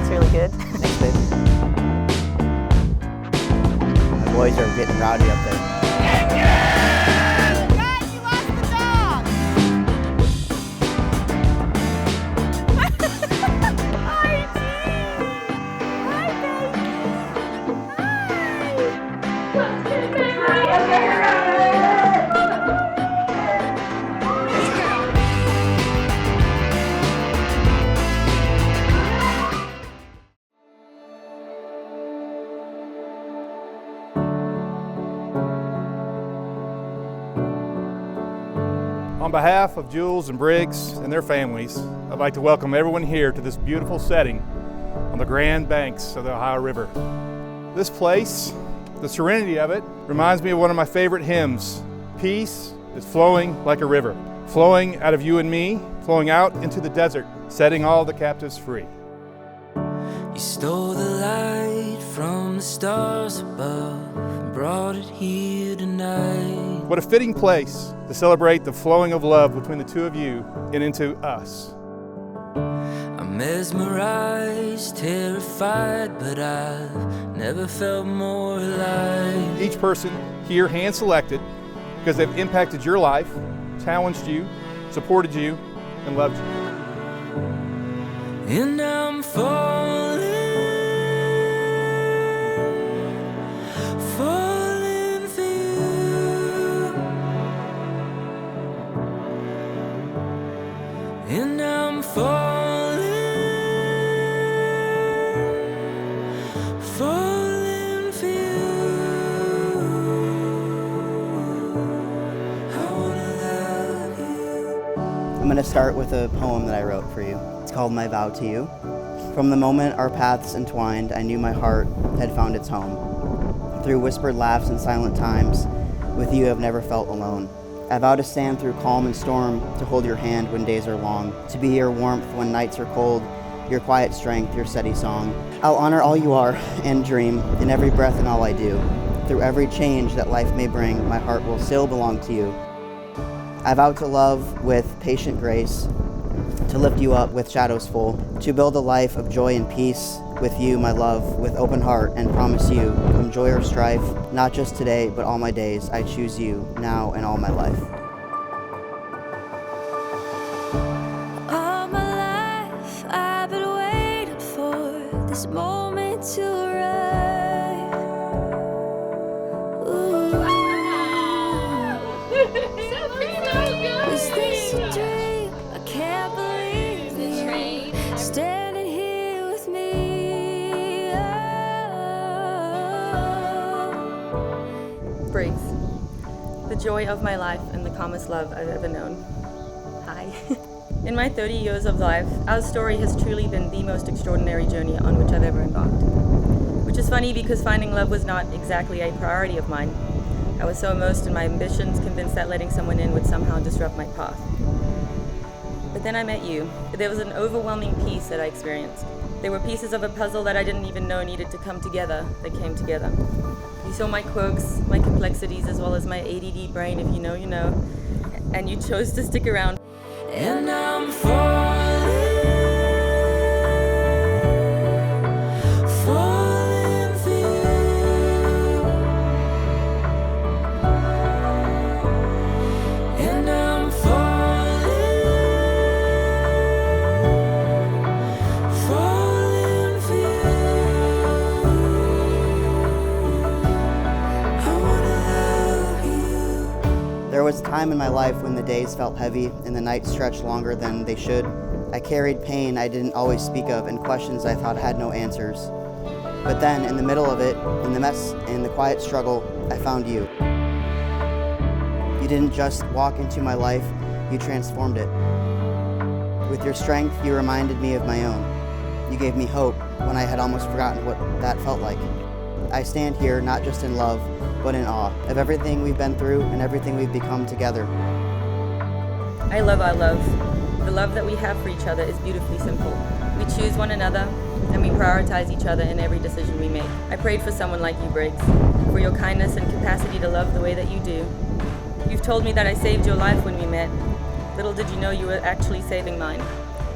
really good. Thanks, babe. The boys are getting rowdy up there. Guys, you lost the dog! Hi, Dee! Hi, baby! Hi! On behalf of Jules and Briggs and their families, I'd like to welcome everyone here to this beautiful setting on the grand banks of the Ohio River. This place, the serenity of it, reminds me of one of my favorite hymns. Peace is flowing like a river, flowing out of you and me, flowing out into the desert, setting all the captives free. You stole the light from the stars above and brought it here tonight. What a fitting place to celebrate the flowing of love between the two of you and into us. I'm mesmerized, terrified, but I've never felt more alive. Each person here hand-selected because they've impacted your life, challenged you, supported you, and loved you. And I'm falling for you. And I'm falling for you. I wanna love you. I'm going to start with a poem that I wrote for you. It's called My Vow to You. From the moment our paths entwined, I knew my heart had found its home. Through whispered laughs and silent times, with you I've never felt alone. I vow to stand through calm and storm, to hold your hand when days are long, to be your warmth when nights are cold, your quiet strength, your steady song. I'll honor all you are and dream in every breath and all I do. Through every change that life may bring, my heart will still belong to you. I vow to love with patient grace, to lift you up with shadows full, to build a life of joy and peace with you, my love, with open heart, and promise you, come joy or strife, not just today, but all my days, I choose you, now and all my life. All my life, I've been waiting for this moment to arrive. Ooh. Is this a dream? I can't believe it. Standing here with me. Oh. Briggs, the joy of my life and the calmest love I've ever known. Hi. In my 30 years of life, our story has truly been the most extraordinary journey on which I've ever embarked. Which is funny because finding love was not exactly a priority of mine. I was so immersed in my ambitions, convinced that letting someone in would somehow disrupt my path. But then I met you. There was an overwhelming peace that I experienced. There were pieces of a puzzle that I didn't even know needed to come together that came together. You saw my quirks, my complexities, as well as my ADD brain, if you know, you know. And you chose to stick around. And I'm falling for you. And I'm falling for you. I wanna love you. There was a time in my life when the days felt heavy and the nights stretched longer than they should. I carried pain I didn't always speak of and questions I thought had no answers. But then, in the middle of it, in the mess and the quiet struggle, I found you. You didn't just walk into my life, you transformed it. With your strength, you reminded me of my own. You gave me hope when I had almost forgotten what that felt like. I stand here not just in love, but in awe of everything we've been through and everything we've become together. I love our love. The love that we have for each other is beautifully simple. We choose one another, and we prioritize each other in every decision we make. I prayed for someone like you, Briggs, for your kindness and capacity to love the way that you do. You've told me that I saved your life when we met. Little did you know you were actually saving mine,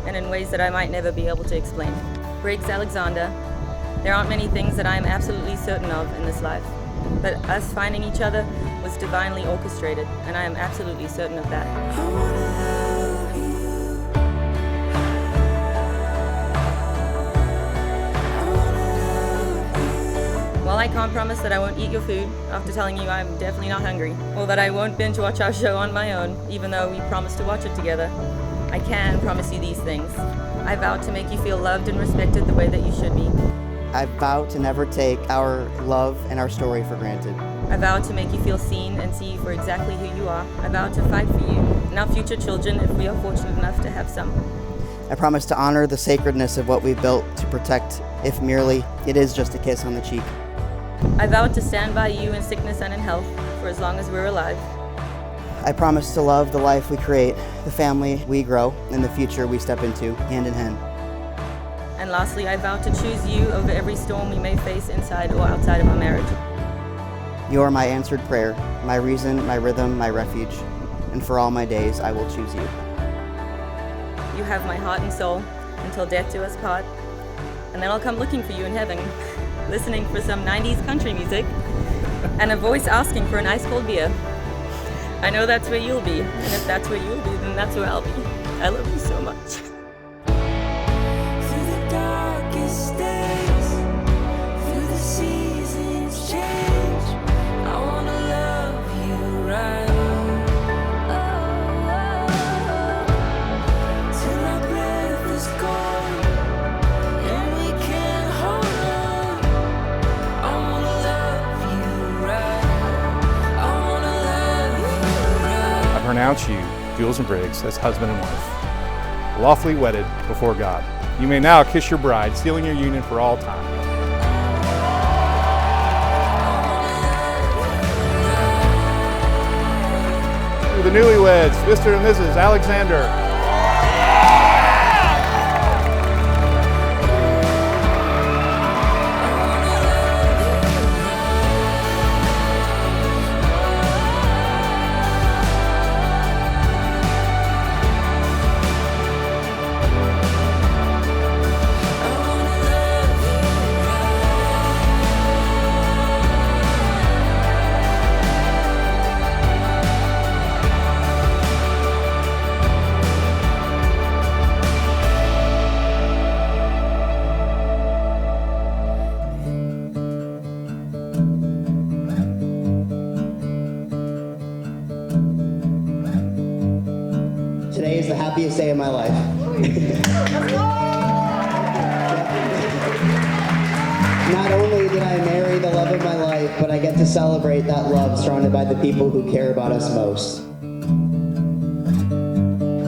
and in ways that I might never be able to explain. Briggs Alexander, there aren't many things that I am absolutely certain of in this life, but us finding each other was divinely orchestrated, and I am absolutely certain of that. I wanna love you. I wanna love you. While I can't promise that I won't eat your food after telling you I'm definitely not hungry, or that I won't binge watch our show on my own, even though we promised to watch it together, I can promise you these things. I vow to make you feel loved and respected the way that you should be. I vow to never take our love and our story for granted. I vow to make you feel seen and see you for exactly who you are. I vow to fight for you and our future children if we are fortunate enough to have some. I promise to honor the sacredness of what we built to protect, if merely it is just a kiss on the cheek. I vow to stand by you in sickness and in health for as long as we're alive. I promise to love the life we create, the family we grow, and the future we step into, hand in hand. And lastly, I vow to choose you over every storm we may face inside or outside of our marriage. You are my answered prayer, my reason, my rhythm, my refuge, and for all my days I will choose you. You have my heart and soul until death do us part, and then I'll come looking for you in heaven, listening for some 90s country music, and a voice asking for an ice cold beer. I know that's where you'll be, and if that's where you'll be, then that's where I'll be. I love you so much. Through the darkest days, through the seasons change, I wanna love you right. Till our breath is gone and we can't hold on. I wanna love you right. I wanna love you right. I pronounce you, Jules and Briggs, as husband and wife, lawfully wedded before God. You may now kiss your bride, sealing your union for all time. To the newlyweds, Mr. and Mrs. Alexander. Today is the happiest day of my life. Not only did I marry the love of my life, but I get to celebrate that love surrounded by the people who care about us most.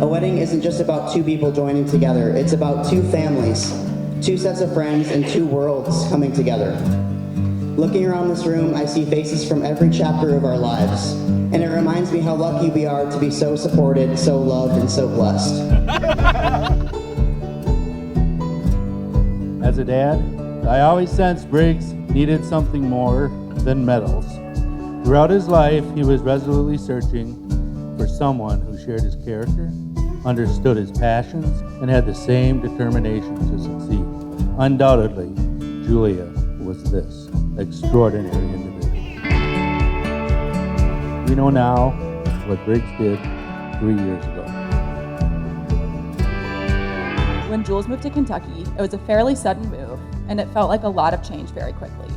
A wedding isn't just about two people joining together, it's about two families, two sets of friends, and two worlds coming together. Looking around this room, I see faces from every chapter of our lives, and it reminds me how lucky we are to be so supported, so loved, and so blessed. As a dad, I always sensed Briggs needed something more than medals. Throughout his life, he was resolutely searching for someone who shared his character, understood his passions, and had the same determination to succeed. Undoubtedly, Julia was this extraordinary individual. We know now what Briggs did 3 years ago. When Jules moved to Kentucky, it was a fairly sudden move, and it felt like a lot of change very quickly.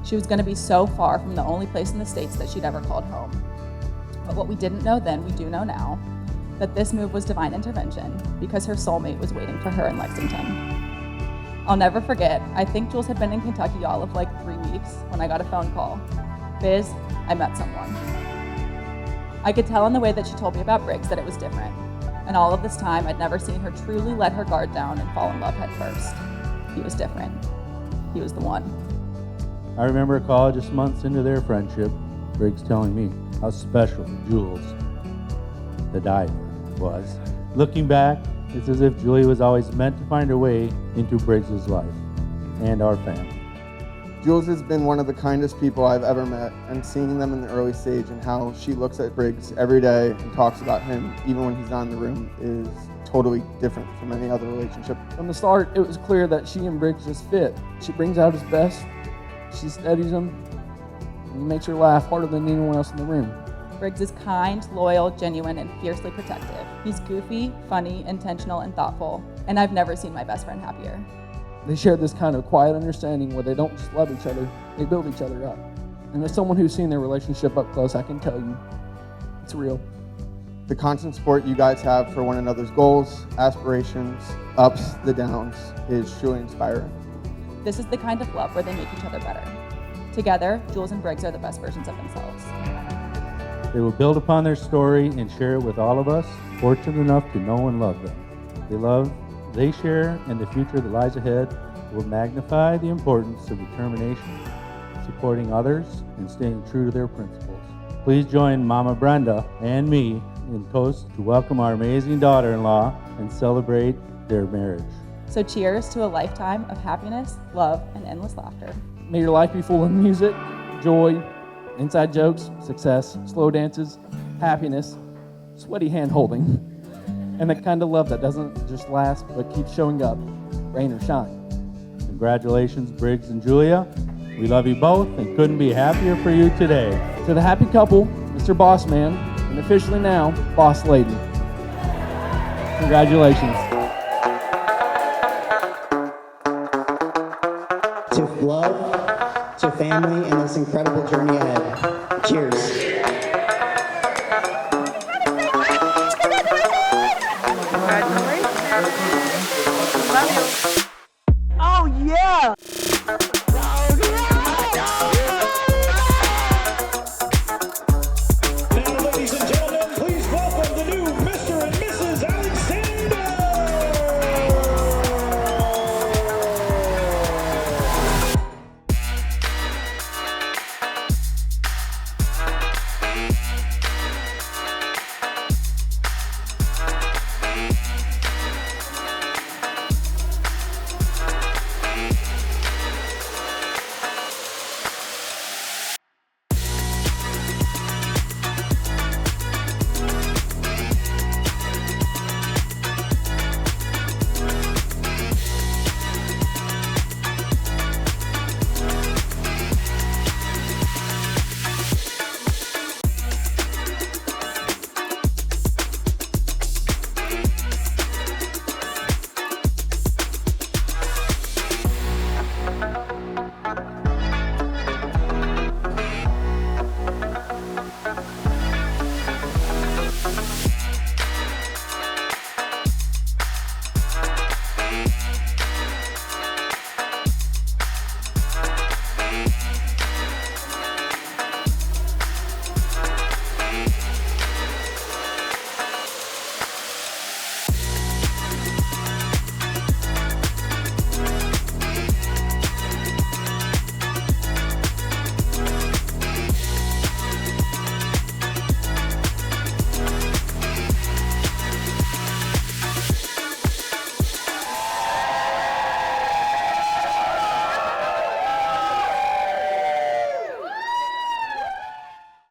She was going to be so far from the only place in the States that she'd ever called home. But what we didn't know then, we do know now, that this move was divine intervention because her soulmate was waiting for her in Lexington. I'll never forget, I think Jules had been in Kentucky all of like 3 weeks when I got a phone call. Biz, I met someone. I could tell in the way that she told me about Briggs that it was different. And all of this time, I'd never seen her truly let her guard down and fall in love head first. He was different. He was the one. I remember a call just months into their friendship, Briggs telling me how special Jules, the diver, was. Looking back, it's as if Julia was always meant to find her way into Briggs' life and our family. Jules has been one of the kindest people I've ever met, and seeing them in the early stage and how she looks at Briggs every day and talks about him even when he's not in the room is totally different from any other relationship. From the start, it was clear that she and Briggs just fit. She brings out his best, she steadies him, and makes her laugh harder than anyone else in the room. Briggs is kind, loyal, genuine, and fiercely protective. He's goofy, funny, intentional, and thoughtful, and I've never seen my best friend happier. They share this kind of quiet understanding where they don't just love each other, they build each other up. And as someone who's seen their relationship up close, I can tell you, it's real. The constant support you guys have for one another's goals, aspirations, ups, the downs, is truly inspiring. This is the kind of love where they make each other better. Together, Jules and Briggs are the best versions of themselves. They will build upon their story and share it with all of us, fortunate enough to know and love them. They share, and the future that lies ahead will magnify the importance of determination, supporting others, and staying true to their principles. Please join Mama Brenda and me in toast to welcome our amazing daughter-in-law and celebrate their marriage. So cheers to a lifetime of happiness, love, and endless laughter. May your life be full of music, joy, inside jokes, success, slow dances, happiness, sweaty hand-holding, and the kind of love that doesn't just last but keeps showing up, rain or shine. Congratulations, Briggs and Julia. We love you both and couldn't be happier for you today. To the happy couple, Mr. Boss Man, and officially now, Boss Lady. Congratulations. To love, to family, and this incredible journey ahead. Cheers. Oh, yeah!